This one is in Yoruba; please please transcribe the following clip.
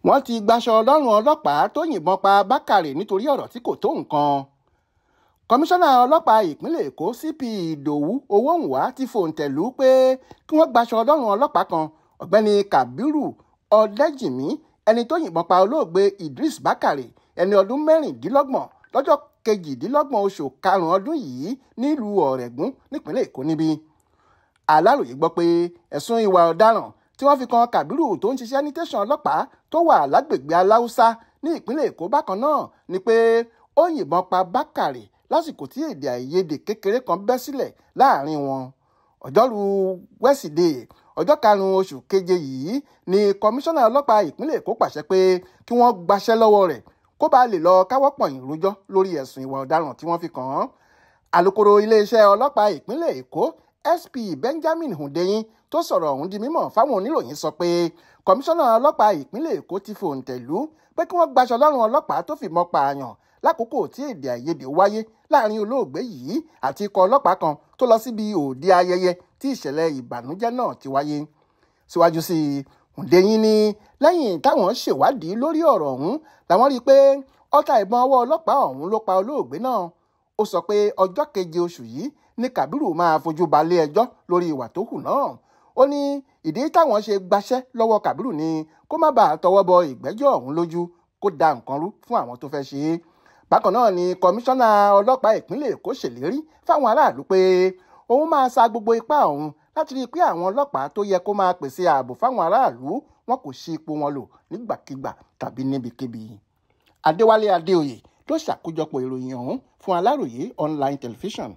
wọ́n ti gbaṣọ lọ́rùn ọlọ́pàá tó yìnbọn pa Bakare nítorí ọ̀rọ̀ tí kò tó nǹkan. Kọmíṣánná ọlọ́pàá ìpínlẹ̀ Èkó CP Ìdòwú Owóhùnwá ti fòǹtẹ̀ lù pé kí wọ́n gbaṣọ lọ́rùn ọlọ́pàá kan ọ̀gbẹ́ni Kabiru Ọ̀dẹ́jìmí ẹni tó yìnbọn pa olóògbé Idris Bakare ẹni ọdún 26 lọ́jọ́ 28 oṣù karùn-ún ọdún yìí nílùú Ọ̀rẹ́gùn nípínlẹ̀ Èkó níbí. Aláròyé gbọ́ pé ẹ̀sùn ìwà ọ̀daràn tí wọ́n fi kan Kabiru tó ń ṣiṣẹ́ ní tẹ̀sán ọlọ́pàá tó wà lágbègbè Aláùsá ní ìpínlẹ̀ Èkó bákan náà ni pé ó yìnbọn pa Bakare lásìkò tí èdè àìyedè kékeré kan bẹ́ sílẹ̀ láàrin wọn. Ọjọ́rú Wẹ́sídẹ̀ẹ́ ọjọ́ 5 oṣù keje yìí ni kọmíṣánná ọlọ́pàá ìpínlẹ̀ Èkó pàṣẹ pé kí wọ́n gbaṣẹ́ lọ́wọ́ rẹ̀ kó bá lè lọ káwọ́ pọ̀nyìn rojọ́ lórí ẹ̀sùn ìwà ọ̀daràn tí wọ́n fi kàn án. Alukoro iléeṣẹ́ ọlọ́pàá ìpínlẹ̀ Èkó SP Benjamin Hundeyin tó sọ̀rọ̀ ọ̀hún di mímọ̀ fáwọn oníròyìn sọ pé kọmíṣánná ọlọ́pàá ìpínlẹ̀ Èkó ti fòǹtẹ̀ lù pé kí wọ́n gbaṣọ lọ́rùn ọlọ́pàá tó fìbọn pààyàn lákòókò tí èdè àìyedè wáyé láàrin olóògbé yìí àti ikọ̀ ọlọ́pàá kan tó lọ síbi òde ayẹyẹ tí ìṣẹ̀lẹ̀ ìbànújẹ́ náà ti wáyé. Síwájú sí i, Hundeyin ní lẹ́yìn táwọn ṣèwádìí lórí ọ̀rọ̀ ọ̀hún làwọn rí i pé ọta ìbọn ọwọ́ ọlọ́pàá ọ̀hún ló pa olóògbé náà. Ó sọ pé ọjọ́ 7 oṣù yìí ní Kabiru máa fojú balẹ̀ ẹjọ́ lórí ìwà tó hù náà. Ó ní ìdí táwọn ṣe gbaṣẹ́ lọ́wọ́ Kabiru ni kó má bàa tọwọ́ bọ ìgbẹ́jọ́ ọ̀hún lójú kó da nǹkan rú fún àwọn tó fẹ́ ṣe é. Bákan náà ni kọmíṣánná ọlọ́pàá ìpínlẹ̀ Èkó ṣèlérí fáwọn aráàlú pé òun máa sa gbogbo ipá òun láti rí i pé àwọn ọlọ́pàá tó yẹ kó máa pèsè ààbò fáwọn aráàlú wọn kò ṣí ipò wọn lò nígbàkigbà tàbí níbikíbi. Adéwálé Adéoyè ló ṣàkójọpọ̀ ìròyìn ọ̀hún fún Aláròyé online television.